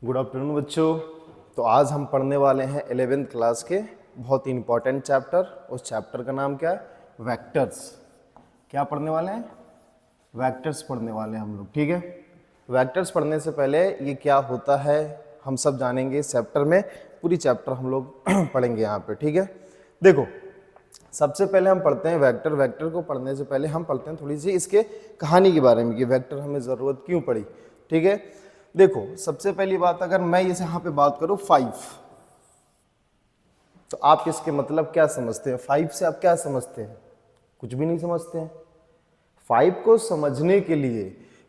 Good afternoon बच्चों। तो आज हम पढ़ने वाले हैं 11th क्लास के बहुत ही इंपॉर्टेंट चैप्टर। उस चैप्टर का नाम क्या है? वेक्टर्स। क्या पढ़ने वाले हैं? वेक्टर्स पढ़ने वाले हैं हम लोग, ठीक है। वेक्टर्स पढ़ने से पहले ये क्या होता है हम सब जानेंगे इस चैप्टर में। पूरी चैप्टर हम लोग पढ़ेंगे यहाँ पे, ठीक है। देखो, सबसे पहले हम पढ़ते हैं वेक्टर। वेक्टर को पढ़ने से पहले हम पढ़ते हैं थोड़ी सी इसके कहानी के बारे में कि वेक्टर हमें ज़रूरत क्यों पड़ी, ठीक है। देखो, सबसे पहली बात, अगर मैं इस यहाँ पे बात करूँ 5, तो आप इसके मतलब क्या समझते हैं? 5 से आप क्या समझते हैं? कुछ भी नहीं समझते हैं। 5 को समझने के लिए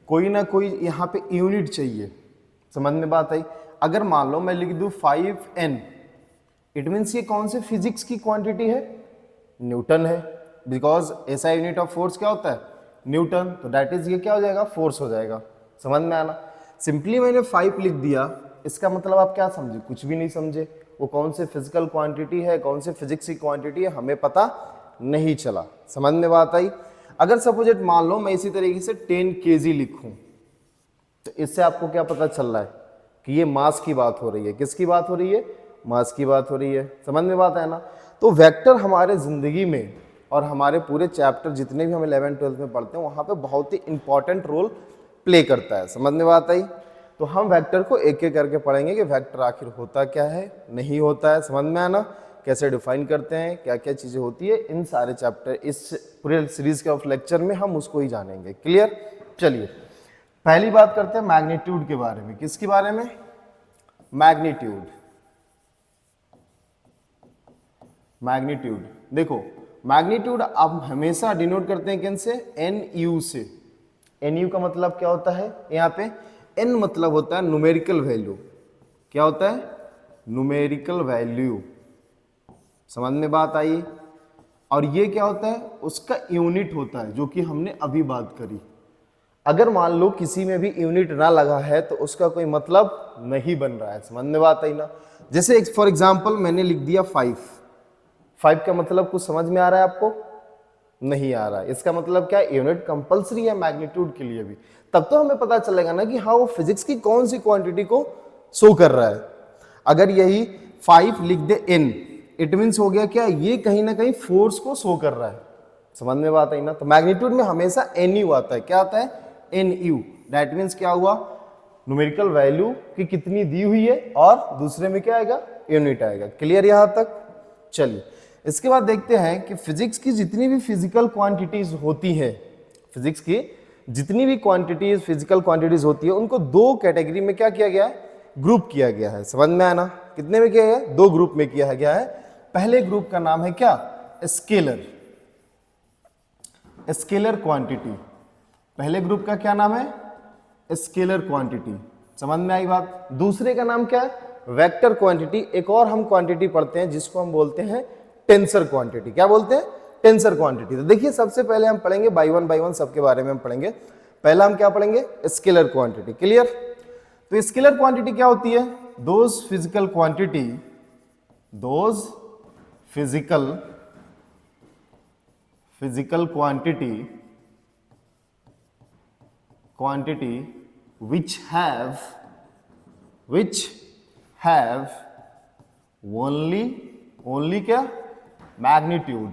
कोई ना कोई यहाँ पे यूनिट चाहिए। समझ में बात आई? अगर मान लो मैं लिख दूँ 5n, इट मीन्स ये कौन से फिजिक्स की क्वांटिटी है? न्यूटन है। बिकॉज ऐसा यूनिट ऑफ फोर्स क्या होता है? न्यूटन। तो दैट इज ये क्या हो जाएगा? फोर्स हो जाएगा। समझ में आना? सिंपली मैंने 5 लिख दिया, इसका मतलब आप क्या समझे? कुछ भी नहीं समझे। वो कौन से फिजिकल क्वांटिटी है, कौन से फिजिक्स की क्वांटिटी है, हमें पता नहीं चला। समझ में बात आई? अगर सपोज मान लो मैं इसी तरीके से 10 kg लिखूं, तो इससे आपको क्या पता चल रहा है कि ये मास की बात हो रही है। किसकी बात हो रही है? मास की बात हो रही है। समझ में बात है ना? तो वेक्टर हमारे जिंदगी में और हमारे पूरे चैप्टर जितने भी हम 11th-12th में पढ़ते हैं वहाँ पे बहुत ही इंपॉर्टेंट रोल प्ले करता है। समझ में बात आई? तो हम वेक्टर को एक एक करके पढ़ेंगे कि वेक्टर आखिर होता क्या है, नहीं होता है। समझ में आना? कैसे डिफाइन करते हैं, क्या क्या चीज़ें होती है, इन सारे चैप्टर इस पूरे सीरीज के ऑफ लेक्चर में हम उसको ही जानेंगे। क्लियर? चलिए, पहली बात करते हैं मैग्नीट्यूड के बारे में। किसके बारे में? मैग्नीट्यूड। मैग्नीट्यूड, देखो, मैग्नीट्यूड आप हमेशा डिनोट करते हैं किन से? NU से। NU का मतलब क्या होता है? यहाँ पे N मतलब होता है न्यूमेरिकल वैल्यू। क्या होता है? Numerical value. समझ में बात आई? और ये क्या होता है? उसका यूनिट होता है, जो कि हमने अभी बात करी। अगर मान लो किसी में भी यूनिट ना लगा है तो उसका कोई मतलब नहीं बन रहा है। समझ में बात आई ना? जैसे फॉर एग्जाम्पल मैंने लिख दिया 5 का मतलब कुछ समझ में आ रहा है आपको? नहीं आ रहा है। इसका मतलब क्या है? यूनिट कंपलसरी है मैग्नीट्यूड के लिए भी। तब तो हमें पता चलेगा ना कि हाँ वो फिजिक्स की कौन सी क्वांटिटी को शो कर रहा है। अगर यही 5 लिख दे n, इट मीन्स हो गया क्या? ये कहीं ना कहीं फोर्स को शो कर रहा है। समझ में बात आई ना? तो मैग्नीट्यूड में हमेशा NU आता है। क्या आता है? NU। दैट मीन्स क्या हुआ? न्यूमेरिकल वैल्यू की कितनी दी हुई है, और दूसरे में क्या आएगा? यूनिट आएगा। क्लियर यहां तक? चलिए, इसके बाद देखते हैं कि फिजिक्स की जितनी भी फिजिकल क्वांटिटीज होती है, फिजिक्स की जितनी भी क्वांटिटीज फिजिकल क्वांटिटीज होती है, उनको दो कैटेगरी में क्या किया गया है? ग्रुप किया गया है। समझ में आना? कितने में किया गया? दो ग्रुप में किया गया है। पहले ग्रुप का नाम है क्या? स्केलर। Scalar quantity. पहले ग्रुप का क्या नाम है? Scalar quantity. समझ में आई बात? दूसरे का नाम क्या है? Vector quantity. एक और हम क्वांटिटी पढ़ते हैं जिसको हम बोलते हैं टेंसर क्वांटिटी। क्या बोलते हैं? Tensor quantity. तो देखिए, सबसे पहले हम पढ़ेंगे बाय वन सबके बारे में हम पढ़ेंगे। पहला हम क्या पढ़ेंगे? Scalar quantity. क्लियर? तो स्केलर क्वांटिटी क्या होती है? Those physical quantity which have only क्या? मैग्नीट्यूड।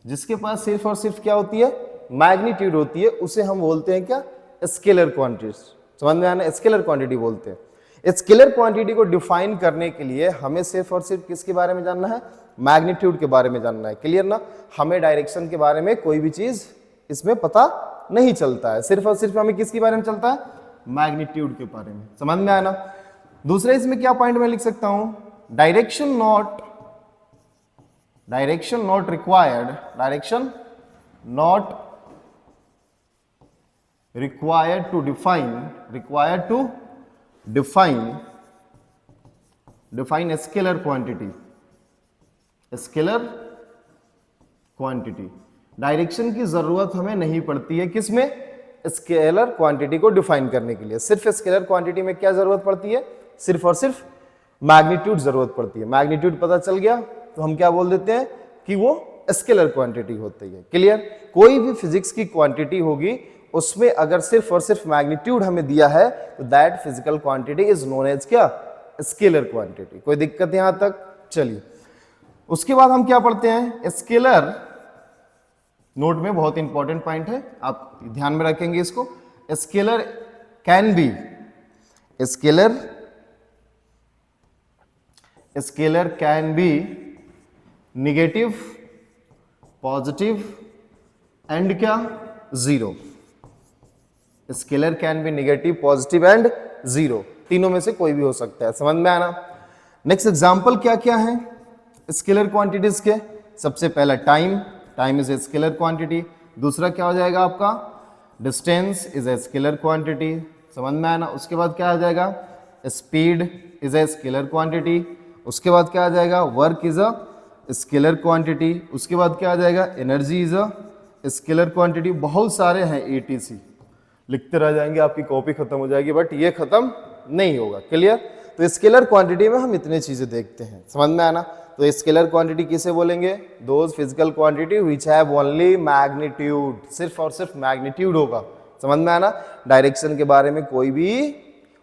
जिसके पास सिर्फ और सिर्फ क्या होती है? मैग्नीट्यूड होती है, उसे हम बोलते हैं क्या? Scalar quantity. समझ में आना? स्केलर क्वांटिटी बोलते हैं। स्केलर क्वांटिटी को डिफाइन करने के लिए हमें सिर्फ और सिर्फ किसके बारे में जानना है? मैग्नीट्यूड के बारे में जानना है। क्लियर ना? हमें डायरेक्शन के बारे में कोई भी चीज इसमें पता नहीं चलता है। सिर्फ और सिर्फ हमें किसके बारे में चलता है? मैग्नीट्यूड के बारे में। समझ में आना? दूसरा इसमें क्या पॉइंट मैं लिख सकता हूं? Direction not required to define a scalar quantity। Direction की जरूरत हमें नहीं पड़ती है किसमें? स्केलर क्वांटिटी को डिफाइन करने के लिए। सिर्फ स्केलर क्वांटिटी में क्या जरूरत पड़ती है? सिर्फ और सिर्फ मैग्नीट्यूड जरूरत पड़ती है। मैग्नीट्यूड पता चल गया तो हम क्या बोल देते हैं कि वो स्केलर क्वांटिटी होती है। क्लियर? कोई भी फिजिक्स की क्वांटिटी होगी उसमें अगर सिर्फ और सिर्फ मैग्नीट्यूड हमें दिया है तो that physical quantity is known as क्या, स्केलर क्वांटिटी। कोई दिक्कत यहां तक? चलिए उसके बाद हम क्या पढ़ते हैं, स्केलर। नोट में बहुत इंपॉर्टेंट पॉइंट है, आप ध्यान में रखेंगे इसको। Scalar can be, scalar can be negative, positive and क्या, zero. Scalar can be negative, positive and zero, तीनों में से कोई भी हो सकता है। समझ में आना? नेक्स्ट एग्जांपल क्या क्या है स्केलर क्वांटिटीज के? सबसे पहला time, time is a scalar quantity. दूसरा क्या हो जाएगा आपका, distance is a scalar quantity. समझ में आना? उसके बाद क्या आ जाएगा, speed is a scalar quantity. उसके बाद क्या आ जाएगा, work is a scalar quantity. उसके बाद क्या आ जाएगा, energy is a scalar quantity. बहुत सारे हैं ATC, लिखते रह जाएंगे, आपकी कॉपी खत्म हो जाएगी, बट ये खत्म नहीं होगा। क्लियर? तो स्केलर क्वांटिटी में हम इतने चीजें देखते हैं। समझ में आना? तो स्केलर क्वांटिटी किसे बोलेंगे, those physical quantity which have only magnitude, सिर्फ और सिर्फ मैग्नीट्यूड होगा। समझ में आना? डायरेक्शन के बारे में कोई भी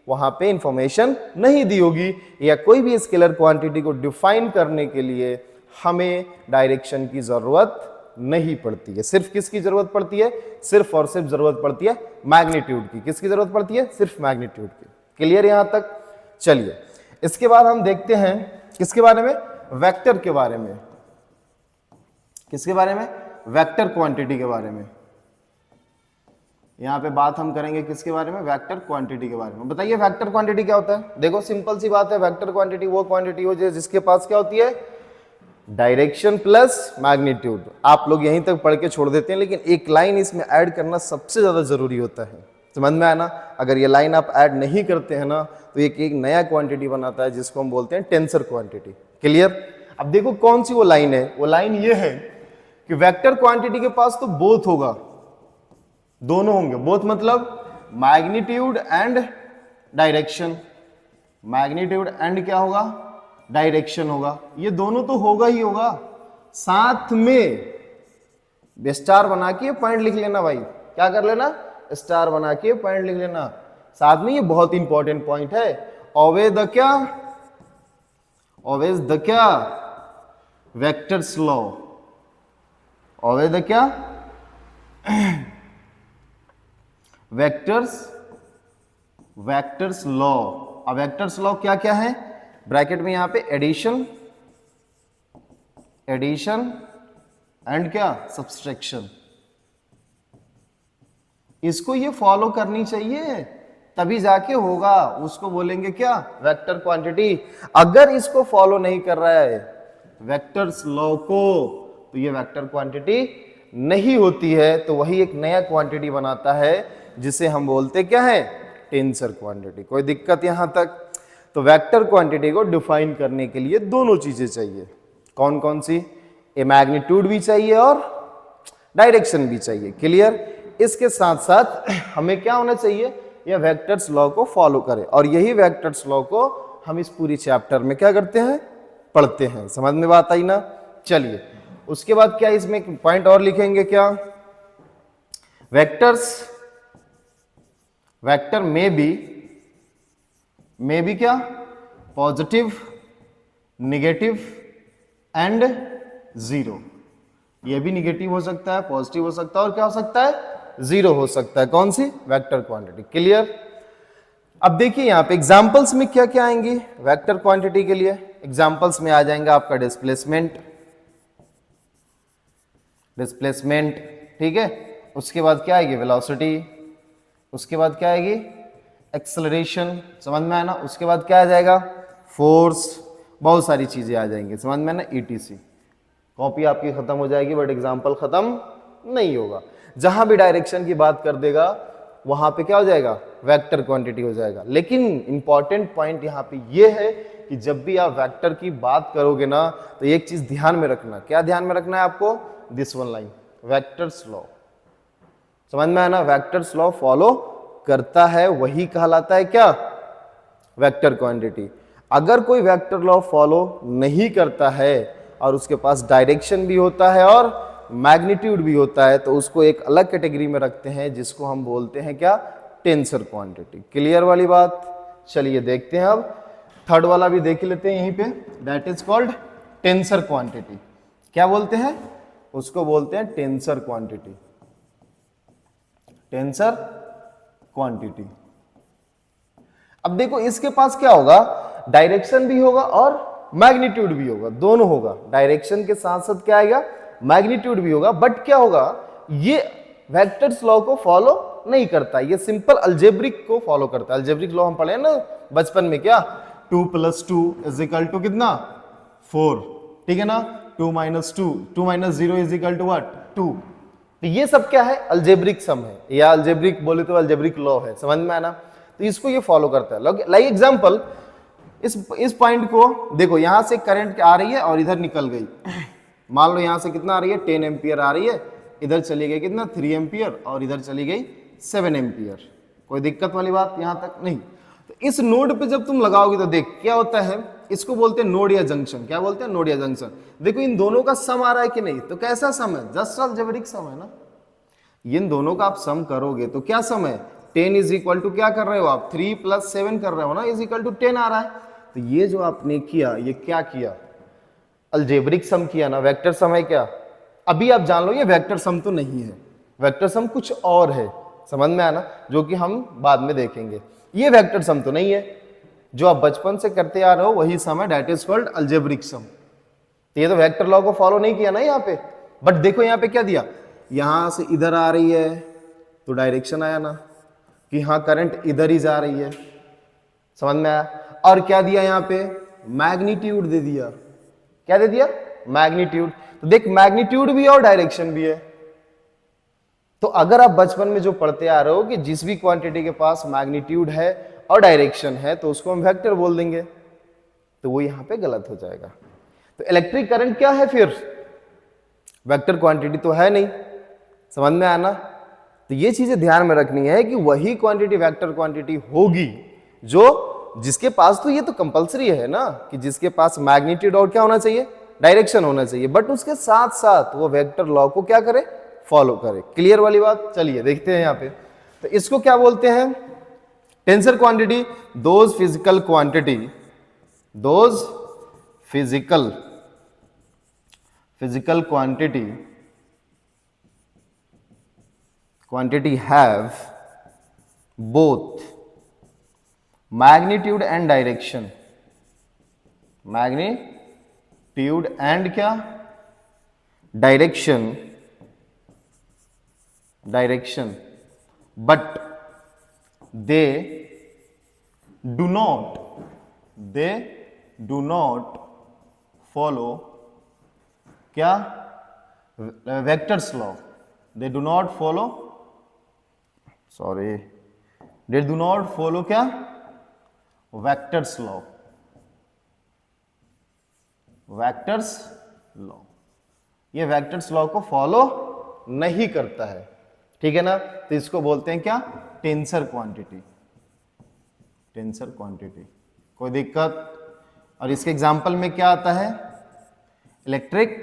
वहां पे इंफॉर्मेशन नहीं दी होगी, या कोई भी स्केलर क्वांटिटी को डिफाइन करने के लिए हमें डायरेक्शन की जरूरत नहीं पड़ती है। सिर्फ किसकी जरूरत पड़ती है, सिर्फ और सिर्फ जरूरत पड़ती है मैग्नीट्यूड की। किसकी जरूरत पड़ती है, सिर्फ मैग्नीट्यूड की। क्लियर यहां तक? चलिए इसके बाद हम देखते हैं किसके बारे में, वेक्टर के बारे में। किसके बारे में, वेक्टर क्वांटिटी के बारे में। यहां पे बात हम करेंगे किसके बारे में, वेक्टर क्वांटिटी के बारे में। बताइए वेक्टर क्वांटिटी क्या होता है? देखो सिंपल सी बात है, वेक्टर क्वांटिटी वो क्वांटिटी हो जिसके पास क्या होती है, डायरेक्शन प्लस मैग्नीट्यूड। आप लोग यहीं तक पढ़ के छोड़ देते हैं, लेकिन एक लाइन इसमें ऐड करना सबसे ज्यादा जरूरी होता है। समझ में आना? अगर ये लाइन आप ऐड नहीं करते हैं ना तो एक नया क्वांटिटी बनाता है जिसको हम बोलते हैं टेंसर क्वांटिटी। क्लियर? अब देखो कौन सी वो लाइन है, वो लाइन ये है कि वेक्टर क्वांटिटी के पास तो बोथ होगा, दोनों होंगे। बोथ मतलब magnitude and direction, magnitude and क्या होगा, डायरेक्शन होगा। ये दोनों तो होगा ही होगा, साथ में स्टार बना के पॉइंट लिख लेना भाई। क्या कर लेना, स्टार बना के पॉइंट लिख लेना साथ में। ये बहुत इंपॉर्टेंट पॉइंट है। ऑलवेज द क्या, ऑलवेज द क्या, वेक्टर्स लॉ। ऑलवेज द क्या, वेक्टर्स लॉ। अब वेक्टर्स लॉ क्या क्या है, ब्रैकेट में यहां पे एडिशन, एडिशन एंड क्या, सब्सट्रैक्शन। इसको ये फॉलो करनी चाहिए तभी जाके होगा, उसको बोलेंगे क्या, वेक्टर क्वांटिटी। अगर इसको फॉलो नहीं कर रहा है वेक्टर्स लॉ को तो ये वेक्टर क्वांटिटी नहीं होती है। तो वही एक नया क्वांटिटी बनाता है जिसे हम बोलते क्या है, टेंसर क्वांटिटी। कोई दिक्कत यहां तक? तो वेक्टर क्वांटिटी को डिफाइन करने के लिए दोनों चीजें चाहिए। कौन कौन सी, ए मैग्नीट्यूड भी चाहिए और डायरेक्शन भी चाहिए। क्लियर? इसके साथ साथ हमें क्या होना चाहिए, यह वेक्टर्स लॉ को फॉलो करे। और यही वेक्टर्स लॉ को हम इस पूरी चैप्टर में क्या करते हैं, पढ़ते हैं। समझ में बात आई ना? चलिए उसके बाद क्या इसमें एक पॉइंट और लिखेंगे, क्या, वेक्टर्स, वेक्टर में भी क्या, पॉजिटिव, निगेटिव एंड जीरो। ये भी निगेटिव हो सकता है, पॉजिटिव हो सकता है और क्या हो सकता है, जीरो हो सकता है। कौन सी, वेक्टर क्वांटिटी। क्लियर? अब देखिए यहां पे एग्जांपल्स में क्या क्या आएंगी वेक्टर क्वांटिटी के लिए। एग्जांपल्स में आ जाएंगे आपका डिस्प्लेसमेंट, डिस्प्लेसमेंट, ठीक है। उसके बाद क्या आएगी, वेलोसिटी। उसके बाद क्या आएगी, एक्सेलरेशन। समझ में आना? उसके बाद क्या आ जाएगा, फोर्स। बहुत सारी चीजें आ जाएंगी। समझ में आना? ETC। कॉपी आपकी खत्म हो जाएगी बट एग्जाम्पल खत्म नहीं होगा। जहां भी डायरेक्शन की बात कर देगा वहां पे क्या हो जाएगा, वेक्टर क्वांटिटी हो जाएगा। लेकिन इंपॉर्टेंट पॉइंट यहां पे ये है कि जब भी आप वेक्टर की बात करोगे ना तो एक चीज ध्यान में रखना। क्या ध्यान में रखना है आपको, this one line, vectors law. समझ में आना? वेक्टर्स लॉ फॉलो करता है वही कहलाता है क्या, वेक्टर क्वांटिटी। अगर कोई वेक्टर लॉ फॉलो नहीं करता है और उसके पास डायरेक्शन भी होता है और मैग्नीट्यूड भी होता है तो उसको एक अलग कैटेगरी में रखते हैं जिसको हम बोलते हैं क्या, टेंसर क्वांटिटी। क्लियर वाली बात। चलिए देखते हैं अब थर्ड वाला भी देख लेते हैं यहीं पे, that is called tensor quantity. क्या बोलते हैं उसको, बोलते हैं टेंसर क्वांटिटी, टेंसर क्वांटिटी। अब देखो इसके पास क्या होगा, डायरेक्शन भी होगा और मैग्नीट्यूड भी होगा, दोनों होगा। डायरेक्शन के साथ साथ क्या आएगा, मैग्नीट्यूड भी होगा। बट क्या होगा, ये वेक्टर्स लॉ को फॉलो नहीं करता, ये सिंपल अलजेब्रिक को फॉलो करता है। अलजेब्रिक लॉ हम पढ़े ना बचपन में, क्या 2 + 2 = कितना 4, ठीक है ना। 2 - 2, 2 - 0 = what 2। तो ये सब क्या है, अलजेब्रिक सम है, या अलजेब्रिक बोले तो अलजेब्रिक लॉ है, समझ में आना। तो इसको ये फॉलो करता है। लाइक एग्जांपल, इस पॉइंट को देखो, यहां से करंट आ रही है और इधर निकल गई। मान लो यहां से कितना आ रही है, 10 एम्पियर आ रही है, इधर चली गई कितना 3 एम्पियर और इधर चली गई 7 एम्पियर। कोई दिक्कत वाली बात यहां तक नहीं। तो इस नोड पे जब तुम लगाओगे तो देख क्या होता है, इसको बोलते हैं नोड या जंक्शन। क्या बोलते हैं, नोड या जंक्शन। देखो इन दोनों का सम आ रहा है कि नहीं, तो कैसा सम है, जस्ट अलजेब्रिक सम है ना। इन दोनों का आप सम करोगे तो क्या सम है, 10 = क्या कर रहे हो आप, 3 + 7 कर रहे हो ना, = 10 आ रहा है। तो ये जो आपने किया, ये क्या किया, अलजेब्रिक सम किया ना, वेक्टर सम है क्या। अभी आप जान लो ये वेक्टर सम तो नहीं है, वेक्टर सम कुछ और है, समझ में आना, जो कि हम बाद में देखेंगे। ये वेक्टर सम तो नहीं है, जो आप बचपन से करते आ रहे हो वही सम है, दैट इज कॉल्ड अलजेब्रिक सम। तो ये तो वेक्टर लॉ को फॉलो नहीं किया ना यहाँ पे। बट देखो यहाँ पे क्या दिया, यहां से इधर आ रही है तो डायरेक्शन आया ना, कि हाँ करंट इधर ही जा रही है, समझ में आया। और क्या दिया यहाँ पे, मैग्नीट्यूड दे दिया। क्या दे दिया, मैग्नीट्यूड। तो देख मैग्नीट्यूड भी है और डायरेक्शन भी है। तो अगर आप बचपन में जो पढ़ते आ रहे हो कि जिस भी क्वांटिटी के पास मैग्नीट्यूड है और डायरेक्शन है तो उसको हम वेक्टर बोल देंगे, तो वो यहां पे गलत हो जाएगा। तो इलेक्ट्रिक करंट क्या है फिर, वेक्टर क्वांटिटी तो है नहीं, समझ में आना। तो ये चीजें ध्यान में रखनी है कि वही क्वांटिटी वेक्टर क्वांटिटी होगी जो जिसके पास, तो ये तो कंपलसरी है ना कि जिसके पास मैग्नीट्यूड और क्या होना चाहिए, डायरेक्शन होना चाहिए, बट उसके साथ साथ वो वेक्टर लॉ को क्या करे, फॉलो करे। क्लियर वाली बात। चलिए देखते हैं यहाँ पे, तो इसको क्या बोलते हैं, tensor quantity, those physical quantity, those physical quantity have both magnitude and direction, magnitude and क्या, direction, but they do not follow क्या, vectors law, they do not follow क्या, vectors law, ये वेक्टर्स लॉ को follow नहीं करता है, ठीक है ना। तो इसको बोलते हैं क्या, टेंसर क्वांटिटी, कोई दिक्कत। और इसके एग्जांपल में क्या आता है, इलेक्ट्रिक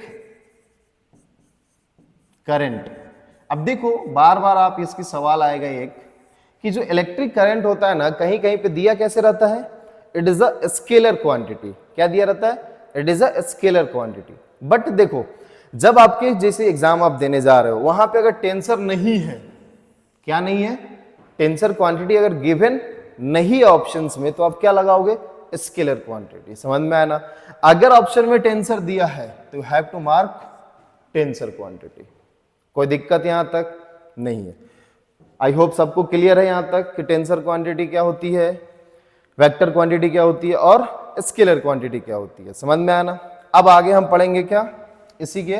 करंट। अब देखो बार बार आप इसकी सवाल आएगा एक, कि जो इलेक्ट्रिक करंट होता है ना, कहीं कहीं पे दिया कैसे रहता है, it is a scalar quantity. क्या दिया रहता है, it is a scalar quantity. But देखो जब आपके जैसे एग्जाम आप देने जा रहे हो, वहां पे अगर टेंसर नहीं है, क्या नहीं है, टेंसर क्वांटिटी अगर गिवन नहीं है ऑप्शंस में, तो आप क्या लगाओगे, स्केलर क्वांटिटी। समझ में आना। अगर ऑप्शन में टेंसर दिया है तो you have to mark tensor quantity. कोई दिक्कत यहां तक नहीं है। आई होप सबको क्लियर है यहां तक कि टेंसर क्वांटिटी क्या होती है, वेक्टर क्वांटिटी क्या होती है और स्केलर क्वांटिटी क्या होती है, समझ में आना। अब आगे हम पढ़ेंगे क्या, इसी के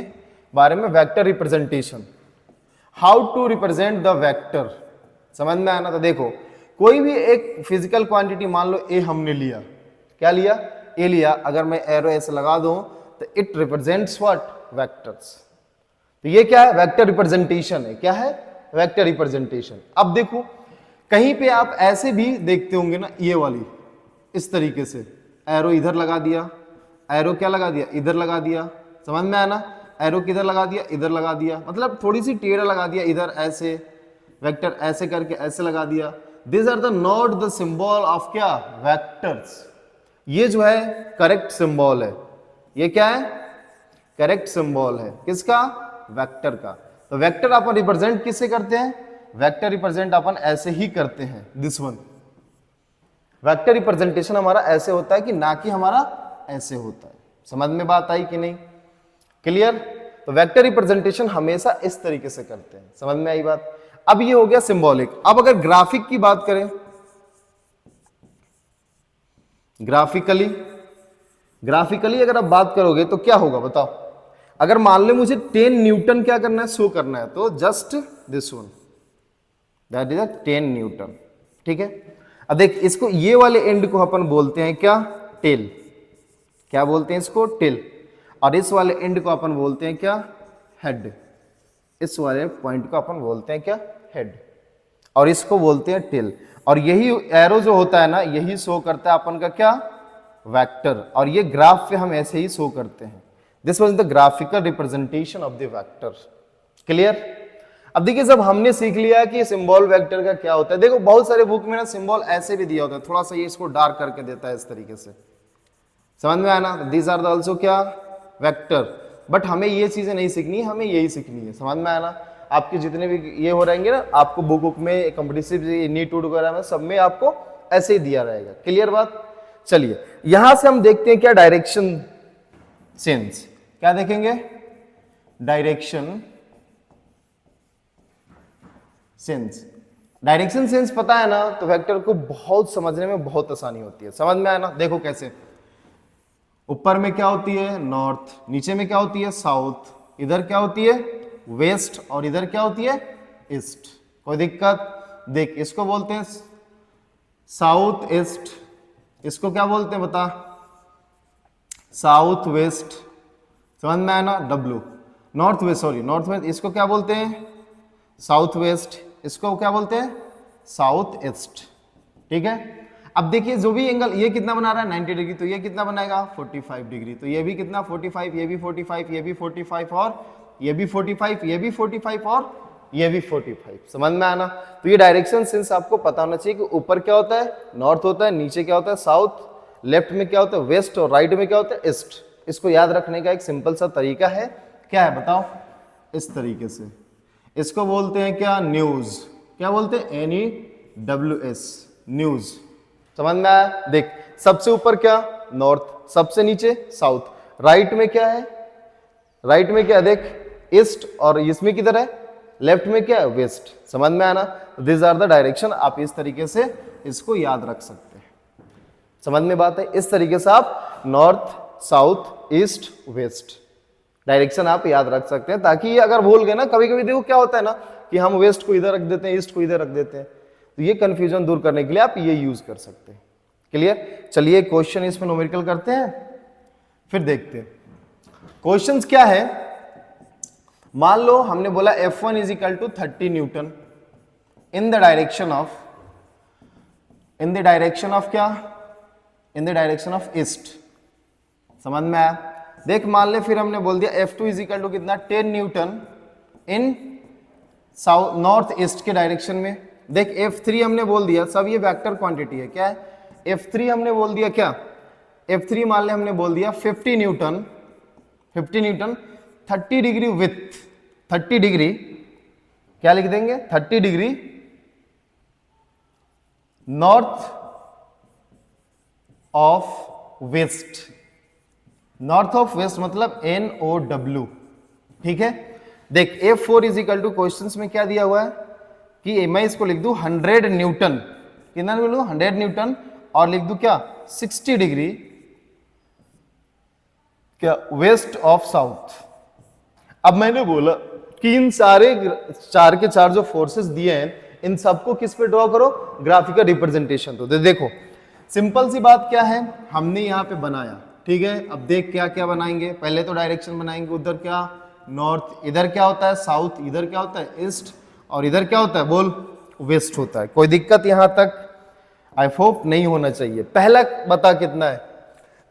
बारे में, vector representation, how to represent the vector, समझ में आना। तो देखो कोई भी एक फिजिकल क्वांटिटी, मान लो ए हमने लिया, क्या लिया, ए लिया, अगर मैं एरो ऐसे लगा दूं तो इट रिप्रेजेंट्स व्हाट, वेक्टर्स। तो ये क्या है, वेक्टर रिप्रेजेंटेशन है। क्या है, वेक्टर रिप्रेजेंटेशन। अब देखो कहीं पे आप ऐसे भी देखते होंगे ना, ये वाली इस तरीके से एरो इधर लगा दिया, एरो क्या लगा दिया, इधर लगा दिया, समझ में आना। एरो किधर लगा दिया, इधर लगा दिया, मतलब थोड़ी सी टेढ़ा लगा दिया, इधर ऐसे वेक्टर ऐसे करके ऐसे लगा दिया। This are the not the symbol of क्या, वेक्टर्स। ये जो है करेक्ट सिंबल है, ये क्या है, करेक्ट सिंबल है किसका, वेक्टर का। तो वेक्टर अपन रिप्रेजेंट किससे करते हैं, वेक्टर रिप्रेजेंट अपन ऐसे ही करते हैं, दिस वन। वेक्टर रिप्रेजेंटेशन हमारा ऐसे होता है कि ना कि हमारा ऐसे होता है। समझ में बात आई कि नहीं, क्लियर। तो वेक्टर रिप्रेजेंटेशन हमेशा इस तरीके से करते हैं, समझ में आई बात। अब ये हो गया सिंबॉलिक। अब अगर ग्राफिक की बात करें, ग्राफिकली अगर आप बात करोगे तो क्या होगा बताओ। अगर मान लो मुझे 10 न्यूटन क्या करना है, शो करना है, तो just this one, that is 10 Newton, ठीक है। अब देख इसको, ये वाले एंड को अपन बोलते हैं क्या, टेल। क्या बोलते हैं इसको, टेल। और इस वाले एंड को अपन बोलते हैं क्या, हेड। इस वाले पॉइंट को अपन बोलते हैं क्या, हेड, और इसको बोलते हैं टेल। और यही एरो जो होता है ना, यही शो करता है अपन का क्या, वेक्टर। और ये ग्राफ पे हम ऐसे ही शो करते हैं। This was the graphical representation of the vector, clear. अब देखिए जब हमने सीख लिया कि सिंबल वेक्टर का क्या होता है, देखो बहुत सारे बुक में ना सिंबल ऐसे भी दिया होता है, थोड़ा सा ये इसको डार्क करके देता है इस तरीके से, समझ में आया ना। दीज आर द आल्सो क्या, वेक्टर। बट हमें ये चीजें नहीं सीखनी, हमें यही सीखनी है, समझ में आया ना। आपके जितने भी ये हो रहेंगे ना, आपको बुक में कॉम्पिटिटिव नीट वगैरह में सब में आपको ऐसे ही दिया रहेगा, क्लियर बात। चलिए यहां से हम देखते हैं क्या, डायरेक्शन सेंस। क्या देखेंगे, डायरेक्शन सेंस। डायरेक्शन सेंस पता है ना, तो वेक्टर को बहुत समझने में बहुत आसानी होती है, समझ में आया ना। देखो कैसे, ऊपर में क्या होती है, नॉर्थ, नीचे में क्या होती है, साउथ, इधर क्या होती है, वेस्ट, और इधर क्या होती है, ईस्ट। कोई दिक्कत, देख इसको बोलते हैं साउथ ईस्ट, इसको क्या बोलते हैं बता, साउथ वेस्ट, समझ में आया ना। W, north west, sorry north west, इसको क्या बोलते हैं, साउथ वेस्ट, इसको क्या बोलते हैं, साउथ ईस्ट, ठीक है। अब देखिए जो भी एंगल, ये कितना बना रहा है 90 डिग्री, तो ये कितना बनाएगा 45 डिग्री, तो ये भी कितना 45, ये भी 45, ये भी 45, और ये भी 45, ये भी 45, और ये भी 45, समझ में आना। तो ये डायरेक्शन सेंस आपको पता होना चाहिए कि ऊपर क्या होता है, नॉर्थ होता है, नीचे क्या होता है, साउथ, लेफ्ट में क्या होता है, वेस्ट, और राइट में क्या होता है, ईस्ट। इसको याद रखने का एक सिंपल सा तरीका है, क्या है बताओ, इस तरीके से। इसको बोलते हैं क्या, न्यूज। क्या बोलते हैं, NEWS, न्यूज, समझ में आया। देख सबसे ऊपर क्या, नॉर्थ, सबसे नीचे साउथ, राइट में क्या है, राइट में क्या है, देख ईस्ट, और इसमें किधर है, लेफ्ट में क्या है, वेस्ट, समझ में आना। दिस आर द डायरेक्शन, आप इस तरीके से इसको याद रख सकते हैं, समझ में बात है। इस तरीके से आप north, south, east, west direction आप याद रख सकते हैं, ताकि अगर भूल गए ना, कभी कभी देखो क्या होता है ना कि हम वेस्ट को इधर रख देते हैं, ईस्ट को इधर रख देते हैं, तो ये कंफ्यूजन दूर करने के लिए आप ये यूज कर सकते हैं, क्लियर। चलिए क्वेश्चन इसमें न्यूमेरिकल करते हैं, फिर देखते हैं क्वेश्चंस क्या है। मान लो हमने बोला F1 is equal to 30 newton in the direction of, in the direction of क्या, in the direction of east, समझ में आया। देख मान ले फिर हमने बोल दिया F2 इज इक्वल टू कितना, 10 न्यूटन इन साउथ, नॉर्थ ईस्ट के डायरेक्शन में। देख F3 हमने बोल दिया, सब ये वेक्टर क्वांटिटी है, क्या है, F3 हमने बोल दिया क्या, F3 मान ले हमने बोल दिया 50 newton, 50 newton 30 degree with, 30 degree क्या लिख देंगे, 30 degree north of west, north of west मतलब NOW, ठीक है। देख F4 is equal to, questions में क्या दिया हुआ है कि मैं इसको लिख दूं 100 न्यूटन, कितना लिख दूं 100 न्यूटन, और लिख दूं क्या 60 डिग्री क्या वेस्ट ऑफ साउथ। अब मैंने बोला कि इन सारे चार के चार जो फोर्सेस दिए हैं, इन सबको किस पे ड्रॉ करो, ग्राफिकल रिप्रेजेंटेशन। तो देखो सिंपल सी बात क्या है, हमने यहाँ पे बनाया, ठीक है। अब देख क्या क्या बनाएंगे, पहले तो डायरेक्शन बनाएंगे, उधर क्या नॉर्थ, इधर क्या होता है साउथ, इधर क्या होता है ईस्ट, और इधर क्या होता है बोल, वेस्ट होता है। कोई दिक्कत यहां तक आई होप नहीं होना चाहिए। पहला बता कितना है,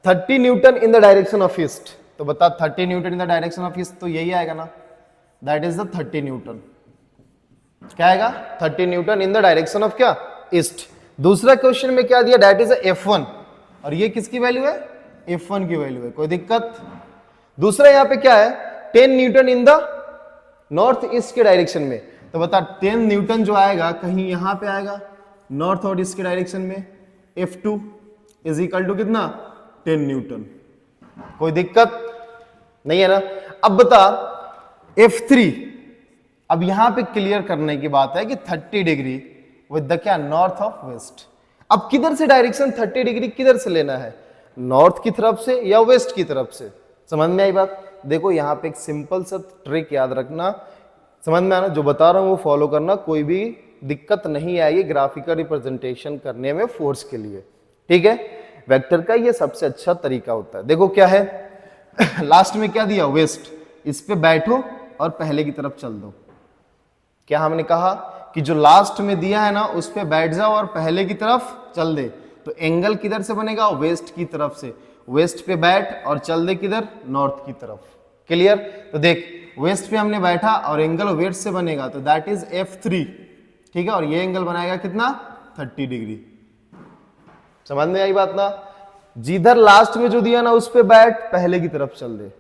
30 newton in the direction of east, तो बता 30 newton in the direction of east, तो यही आएगा ना, दैट इज द 30 न्यूटन। क्या आएगा? 30 newton in the direction of क्या? ईस्ट। दूसरा क्वेश्चन में क्या दिया? दैट इज F1, और ये किसकी वैल्यू है? F1 की वैल्यू है, कोई दिक्कत? दूसरा यहाँ पे क्या है? 10 Newton in the north east के डायरेक्शन में, तो बता 10 न्यूटन जो आएगा कहीं यहां पे आएगा नॉर्थ और ईस्ट के डायरेक्शन में, F2 इज इक्वल टू कितना? 10 न्यूटन। कोई दिक्कत नहीं है ना? अब बता F3, अब यहां पे क्लियर करने की बात है कि 30 डिग्री विद द क्या? North of west. अब किधर से डायरेक्शन 30 डिग्री किधर से लेना है? नॉर्थ की तरफ से या वेस्ट की तरफ से? समझ में आई बात? देखो यहाँ पे एक सिंपल सा ट्रिक याद रखना, समझ में आना, जो बता रहा हूं वो फॉलो करना, कोई भी दिक्कत नहीं आएगी ग्राफिकल रिप्रेजेंटेशन करने में फोर्स के लिए, ठीक है? वेक्टर का ये सबसे अच्छा तरीका होता है। देखो क्या है, लास्ट में क्या दिया? वेस्ट। इस पे बैठो और पहले की तरफ चल दो। क्या हमने कहा कि जो लास्ट में दिया है ना उस पे बैठ जाओ और पहले की तरफ चल दे, तो एंगल किधर से बनेगा? वेस्ट की तरफ से। वेस्ट पे बैठ और चल दे किधर? नॉर्थ की तरफ। क्लियर? तो देख वेस्ट पे हमने बैठा और एंगल वेस्ट से बनेगा, तो दैट इज F3, ठीक है? और ये एंगल बनाएगा कितना? 30 डिग्री। समझ में आई बात ना? जिधर लास्ट में जो दिया ना उस पे बैठ, पहले की तरफ चल दे,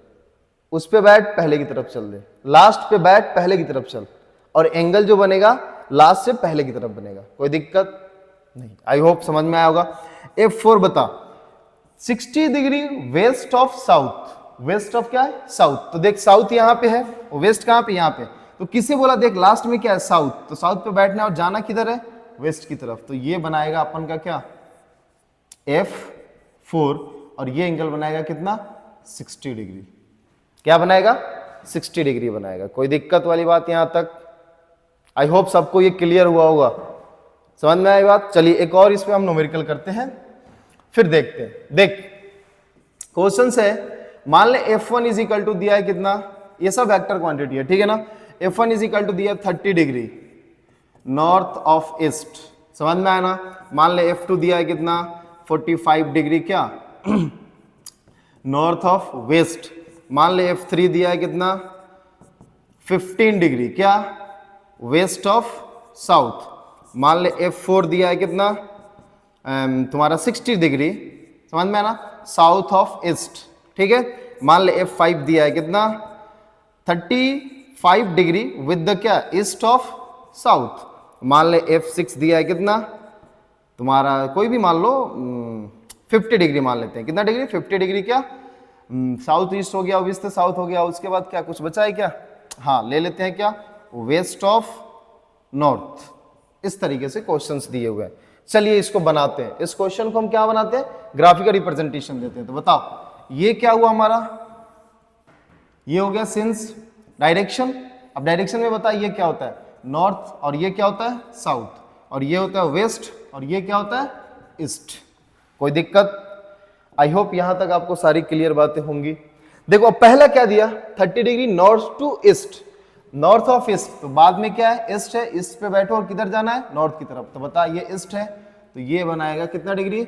उस पे बैठ, पहले की तरफ चल दे, लास्ट पे बैठ, पहले की तरफ चल, और एंगल जो बनेगा लास्ट से पहले की तरफ बनेगा। कोई दिक्कत नहीं? आई होप समझ में आया होगा। F4 बता 60 degree west of south. West of क्या है? साउथ। तो देख साउथ यहां पे है, वेस्ट कहां पे? यहां पे। तो किसे बोला? देख लास्ट में क्या है? साउथ। तो साउथ पे बैठना और जाना किधर है? वेस्ट की तरफ। तो ये बनाएगा अपन का क्या? F4, और ये एंगल बनाएगा कितना? 60 डिग्री। क्या बनाएगा? 60 डिग्री बनाएगा। कोई दिक्कत वाली बात यहां तक? आई होप सबको ये क्लियर हुआ होगा, समझ में आई बात? चलिए एक और इस पे हम न्यूमेरिकल करते हैं, फिर देखते हैं। देख क्वेश्चन है, मान ले F1 इज इक्वल टू दिया है कितना? ये सब वेक्टर क्वांटिटी है, ठीक है ना? F1 इज इक्वल टू दिया 30 डिग्री नॉर्थ ऑफ ईस्ट, समझ में आया ना? मान ले F2 दिया है कितना? 45 डिग्री क्या? North of west. मान ले F3 दिया है कितना? 15 डिग्री क्या? West of south. मान ले F4 दिया है कितना? तुम्हारा 60 डिग्री, समझ में आना? साउथ ऑफ ईस्ट, ठीक है? मान ले F5 दिया है कितना? 35 डिग्री विद द क्या? East of south. मान ले F6 दिया है कितना? तुम्हारा कोई भी मान लो, 50 डिग्री मान लेते हैं। कितना डिग्री? 50 डिग्री क्या? साउथ ईस्ट हो गया, वेस्ट साउथ हो गया, उसके बाद क्या कुछ बचा है क्या? हाँ ले लेते हैं क्या? West of north. इस तरीके से क्वेश्चंस दिए हुए हैं। चलिए इसको बनाते हैं। इस क्वेश्चन को हम क्या बनाते हैं? ग्राफिकल रिप्रेजेंटेशन देते हैं। तो बताओ ये क्या हुआ हमारा? ये हो गया सिंस डायरेक्शन। अब डायरेक्शन में बता ये क्या होता है? नॉर्थ, और ये क्या होता है? साउथ, और ये होता है वेस्ट, और ये क्या होता है? ईस्ट। कोई दिक्कत? आई होप यहां तक आपको सारी क्लियर बातें होंगी। देखो अब पहला क्या दिया? 30 degree north to east, north of east. तो बाद में क्या है? ईस्ट है, ईस्ट पे बैठो और किधर जाना है? नॉर्थ की तरफ। तो बता ये ईस्ट है, तो ये बनाएगा कितना डिग्री?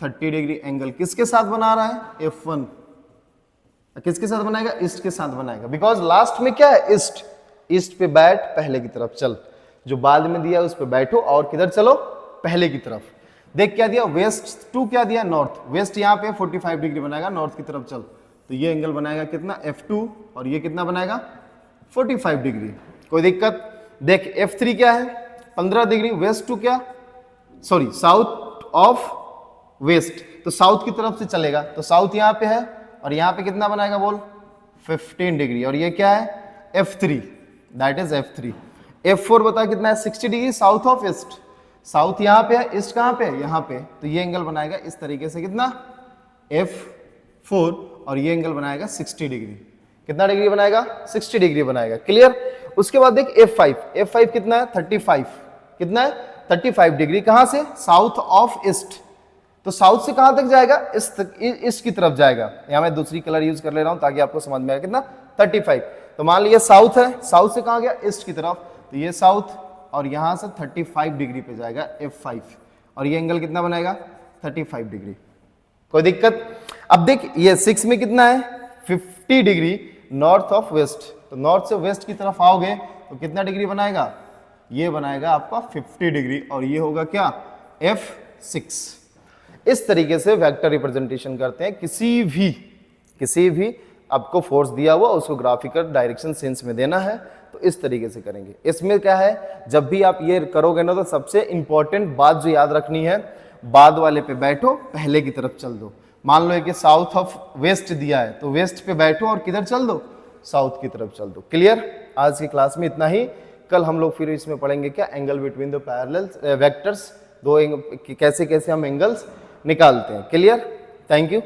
30 degree angle. किसके साथ बना रहा है? F1। किसके साथ बनाएगा? ईस्ट के साथ बनाएगा, बिकॉज लास्ट में क्या है? ईस्ट। ईस्ट पे बैठ, पहले की तरफ चल। जो बाद में दिया उस पे बैठो और किधर चलो? पहले की तरफ। देख क्या दिया? वेस्ट टू क्या दिया? नॉर्थ। वेस्ट यहाँ पे 45 डिग्री बनाएगा, नॉर्थ की तरफ चल, तो ये एंगल बनाएगा कितना? F2, और ये कितना बनाएगा? 45 डिग्री। कोई दिक्कत? देख F3 क्या है? 15 डिग्री वेस्ट टू क्या? Sorry south of west. तो साउथ की तरफ से चलेगा, तो साउथ यहाँ पे है, और यहाँ पे कितना बनाएगा बोल? 15 डिग्री। और ये क्या है? F3, that is F3। F4 बता कितना है? 60 degree south of east. South यहाँ पे है, ईस्ट कहाँ पे? यहाँ पे। तो ये एंगल बनाएगा इस तरीके से कितना? F4, और ये एंगल बनाएगा 60 डिग्री। कितना डिग्री बनाएगा? 60 डिग्री बनाएगा। क्लियर? उसके बाद देख F5। F5 कितना है? 35। कितना है? 35 डिग्री। कहां से? South of east. तो साउथ से कहां तक जाएगा? ईस्ट की तरफ जाएगा। यहां मैं दूसरी कलर यूज कर ले रहा हूं ताकि आपको समझ में आए। कितना? 35। तो मान लिया साउथ है, साउथ से कहां गया? ईस्ट की तरफ। तो ये साउथ, और यहां से 35 डिग्री पे जाएगा F5, और ये एंगल कितना बनाएगा? 35 डिग्री। कोई दिक्कत? अब देख ये 6 में कितना है? 50 डिग्री नॉर्थ ऑफ वेस्ट। तो नॉर्थ से वेस्ट की तरफ आओगे तो कितना डिग्री बनाएगा, ये बनाएगा आपका 50 डिग्री, और ये होगा क्या, F6। इस तरीके से वेक्टर रिप्रेजेंटेशन करते हैं। किसी भी आपको फोर्स दिया हुआ उसको ग्राफिकल डायरेक्शन सेंस में देना है, तो इस तरीके से करेंगे। इसमें क्या है, जब भी आप ये करोगे ना तो सबसे इंपॉर्टेंट बात जो याद रखनी है, बाद वाले पे बैठो, पहले की तरफ चल दो। मान लो कि साउथ ऑफ वेस्ट दिया है तो वेस्ट पे बैठो और किधर चल दो, साउथ की तरफ चल दो। क्लियर? आज की क्लास में इतना ही। कल हम लोग फिर इसमें पढ़ेंगे क्या, angle between the parallel vectors, कैसे कैसे हम एंगल्स निकालते हैं। क्लियर? Thank you.